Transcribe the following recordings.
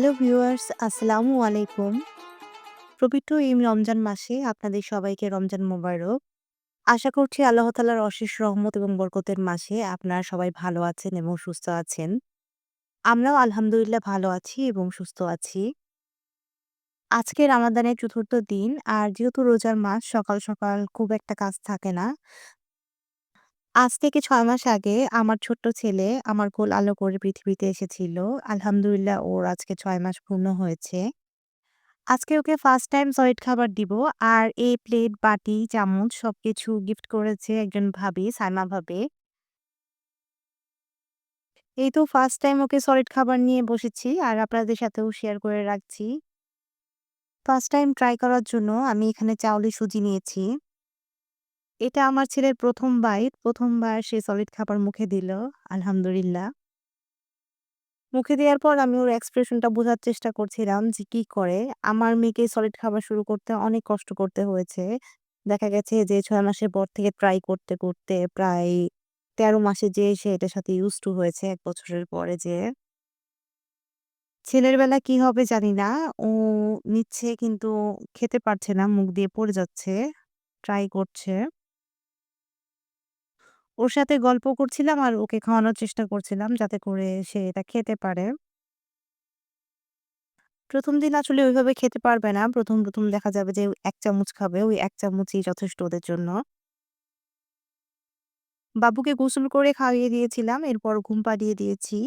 Hello viewers, আসসালামু আলাইকুম। পবিত্র এই রমজান মাসে আপনাদের সবাইকে রমজান মোবারক। আশা করছি আল্লাহ তাআলার অশেষ রহমত এবং বরকতের মাসে আপনারা সবাই ভালো আছেন এবং সুস্থ আছেন। আমরাও আলহামদুলিল্লাহ ভালো আছি এবং সুস্থ আছি। আজকে রামাদানের ৪র্থ দিন আর যেহেতু রোজার মাস সকাল সকাল খুব একটা কাজ থাকে না। আজ থেকে ৬ মাস আগে আমার ছোট্ট ছেলে আমার কোল আলো করে পৃথিবীতে এসেছিল। আলহামদুলিল্লাহ ওর আজকে ৬ মাস পূর্ণ হয়েছে। আজকে ওকে ফার্স্ট টাইম সলিড খাবার দিব। আর এই প্লেট, বাটি, চামচ সবকিছু গিফট করেছে একজন ভাবি, সাইমা ভাবি। এই তো ফার্স্ট টাইম ওকে সলিড খাবার নিয়ে বসেছি আর আপনাদের সাথেও শেয়ার করে রাখছি। ফার্স্ট টাইম ট্রাই করার জন্য আমি এখানে চাউলের সুজি নিয়েছি। এটা আমার ছেলের ১ম বাইট, ১ম বার সে সলিড খাবার মুখে দিল। আলহামদুলিল্লাহ। মুখে দেওয়ার পর আমি ওর এক্সপ্রেশনটা বোঝার চেষ্টা করছিলাম যে কি করে। আমার মেয়েকে সলিড খাবার শুরু করতে অনেক কষ্ট করতে হয়েছে। দেখা গেছে যে ৬ মাসের পর থেকে ট্রাই করতে প্রায় ১৩ মাসে যেয়ে সে এটার সাথে used to হয়েছে ১ বছরের পরে যেয়ে। ছেলের বেলা কি হবে জানি না। ও নিচ্ছে কিন্তু খেতে পারছে না, মুখ দিয়ে পড়ে যাচ্ছে। ট্রাই করছে। ওর সাথে গল্প করছিলাম আর ওকে খাওয়ানোর চেষ্টা করছিলাম যাতে করে সে এটা খেতে পারে। ১ম দিন আসলে ওইভাবে খেতে পারবে না। ১ম দেখা যাবে যে ১ চামচ খাবে। ওই ১ চামচই যথেষ্ট ওদের জন্য। বাবুকে গোসল করে খাইয়ে দিয়েছিলাম। এরপর ঘুম পাড়িয়ে দিয়েছি।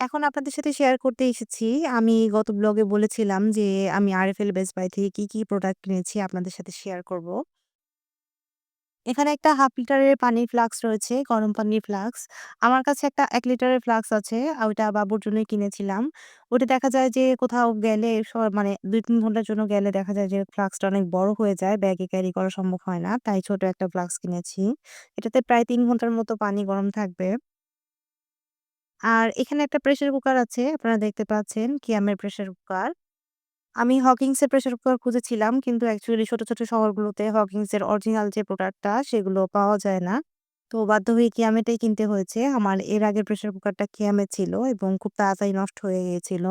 এখন আপনাদের সাথে শেয়ার করতে এসেছি। আমি গত ব্লগে বলেছিলাম যে আমি আরএফএল বেস্ট বাই থেকে কি প্রোডাক্ট কিনেছি আপনাদের সাথে শেয়ার করব। এখানে একটা ১/২ লিটারের পানির ফ্লাক্স রয়েছে, গরম পানির ফ্লাক্স। আমার কাছে একটা ১ লিটারের ফ্লাক্স আছে। ওইটা বাবুর জন্যই কিনেছিলাম। ওটা দেখা যায় যে কোথাও গেলে মানে ২-৩ ঘন্টার জন্য গেলে দেখা যায় যে ফ্লাক্সটা অনেক বড় হয়ে যায়। ব্যাগে ক্যারি করা সম্ভব হয় না। তাই ছোট একটা ফ্লাক্স কিনেছি। এটাতে প্রায় ৩ ঘন্টার মতো পানি গরম থাকবে। আর এখানে একটা প্রেশার কুকার আছে। আপনারা দেখতে পাচ্ছেন কিয়ামের প্রেশার কুকার। আমি হকিংস এর প্রেশার কুকার খুঁজেছিলাম কিন্তু অ্যাকচুয়ালি ছোট শহরগুলোতে হকিংস এর অরিজিনাল যে প্রোডাক্টটা সেগুলো পাওয়া যায় না। তো বাধ্য হয়ে কিয়ামেরটাই কিনতে হয়েছে। আমার এর আগের প্রেশার কুকারটা কিয়ামের ছিল এবং খুব তাড়াতাড়ি নষ্ট হয়ে গিয়েছিল।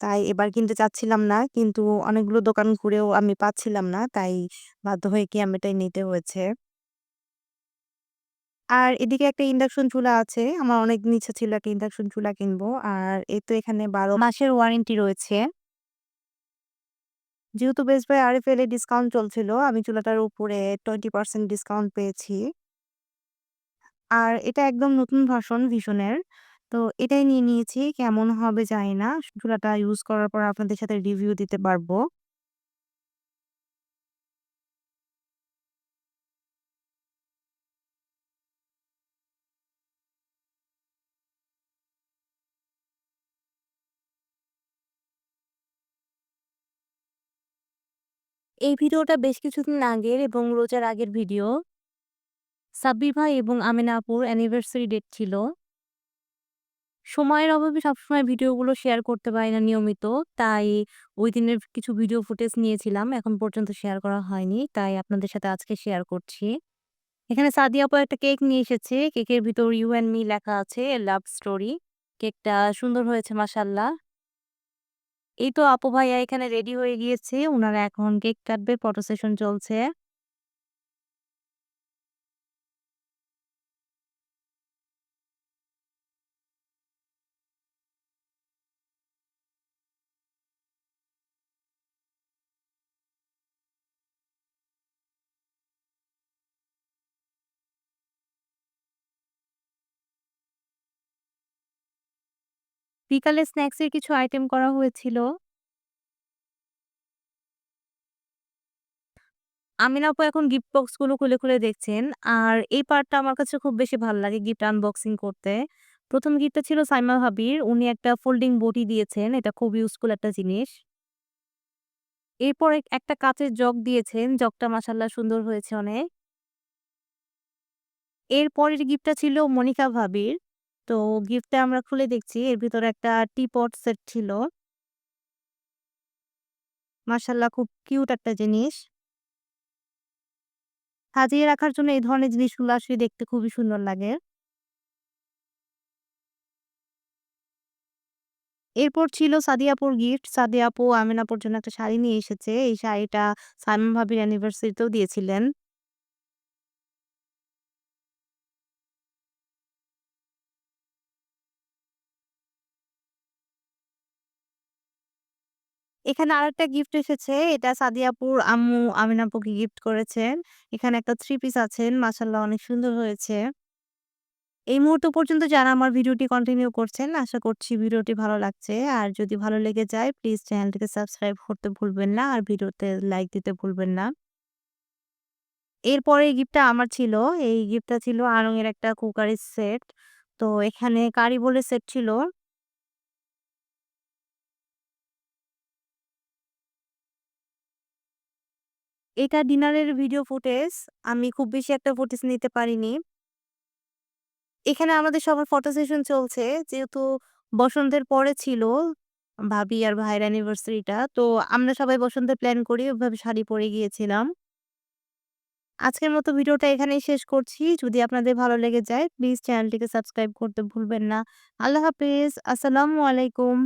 তাই এবার কিনতে চাচ্ছিলাম না। কিন্তু অনেকগুলো দোকান ঘুরেও আমি পাচ্ছিলাম না। তাই বাধ্য হয়ে কিয়ামেরটাই নিতে হয়েছে। আর এদিকে একটা ইন্ডাকশন চুলা আছে। আমার অনেকদিন ইচ্ছা ছিল একটা ইন্ডাকশন চুলা কিনবো। আর এই তো এখানে ১২ মাসের ওয়ারেন্টি রয়েছে। যেহেতু বেস্ট বাই আরএফএল এ ডিসকাউন্ট চলছিল, আমি চুলাটার উপরে 20% ডিসকাউন্ট পেয়েছি। আর এটা একদম নতুন ভার্সন ভীষণের। তো এটাই নিয়ে নিয়েছি। কেমন হবে জানি না। চুলাটা ইউজ করার পর আপনাদের সাথে রিভিউ দিতে পারবো। এই ভিডিওটা বেশ কিছুদিন আগের এবং রোজার আগের ভিডিও। সাব্বির ভাই এবং আমেনা আপুর অ্যানিভার্সারি ডেট ছিল। সময়ের অভাবে সবসময় ভিডিওগুলো শেয়ার করতে পারি না নিয়মিত। তাই ওই দিনের কিছু ভিডিও ফুটেজ নিয়েছিলাম। এখন পর্যন্ত শেয়ার করা হয়নি। তাই আপনাদের সাথে আজকে শেয়ার করছি। এখানে সাদিয়া আপু একটা কেক নিয়ে এসেছে। কেকের ভিতর ইউ অ্যান্ড মি লেখা আছে, লাভ স্টোরি। কেকটা সুন্দর হয়েছে মাশাআল্লাহ। এই তো আপু ভাইয়া এখানে রেডি হয়ে গিয়েছে। উনারা এখন কেক কাটবে, ফটো সেশন চলছে। বিকালে স্ন্যাকস এর কিছু আইটেম করা হয়েছিল। আমিনা আপু এখন গিফট বক্স গুলো খুলে দেখছেন। আর এই পার্টটা আমার কাছে খুব বেশি ভাল লাগে গিফট আনবক্সিং করতে। ১ম গিফটটা ছিল সাইমা ভাবির। উনি একটা ফোল্ডিং বডি দিয়েছেন। এটা খুব ইউজফুল একটা জিনিস। এরপর একটা কাঁচের জগ দিয়েছেন। জগটা মাশাআল্লাহ সুন্দর হয়েছে অনেক। এর পরের গিফটটা ছিল মনিকা ভাবির। তো গিফটটা আমরা খুলে দেখছি। এর ভিতরে একটা টি-পট সেট ছিল। মাশাআল্লাহ খুব কিউট একটা জিনিস। সাজিয়ে রাখার জন্য এই ধরনের জিনিসগুলো আসলে দেখতে খুবই সুন্দর লাগে। এরপর ছিল সাদিয়া আপুর গিফট। সাদিয়া আপু আমিন আপুর জন্য একটা শাড়ি নিয়ে এসেছে। এই শাড়িটা সাইমন ভাবির অ্যানিভার্সারিতেও দিয়েছিলেন। এখানে আরেকটা গিফট এসেছে। এটা সাদিয়া আপুর আম্মু আমিন আপুকে গিফট করেছেন। এখানে একটা 3 পিস আছেন। মাশাআল্লাহ অনেক সুন্দর হয়েছে। এই মুহূর্ত পর্যন্ত যারা আমার ভিডিওটি কন্টিনিউ করছেন, আশা করছি ভিডিওটি ভালো লাগছে। আর যদি ভালো লেগে যায় প্লিজ চ্যানেলটিকে সাবস্ক্রাইব করতে ভুলবেন না। আর ভিডিওতে লাইক দিতে ভুলবেন না। এরপরে এই গিফটটা আমার ছিল। এই গিফটটা ছিল আড়ং এর একটা কুকারি সেট। তো এখানে কারি বলে সেট ছিল। এটা ডিনারের ভিডিও ফুটেজ। আমি খুব বেশি একটা ফুটেজ নিতে পারিনি। এখানে আমাদের সবার ফটো সেশন চলছে। যেহেতু বসন্তের পরে ছিল ভাবি আর ভাইয়ের অ্যানিভার্সারিটা। তো আমরা সবাই বসন্তের প্ল্যান করি। ওইভাবে শাড়ি পরে গিয়েছিলাম। আজকের মতো ভিডিওটা এখানেই শেষ করছি। যদি আপনাদের ভালো লেগে যায় প্লিজ চ্যানেলটিকে সাবস্ক্রাইব করতে ভুলবেন না। আল্লাহ হাফেজ। আসসালামু আলাইকুম।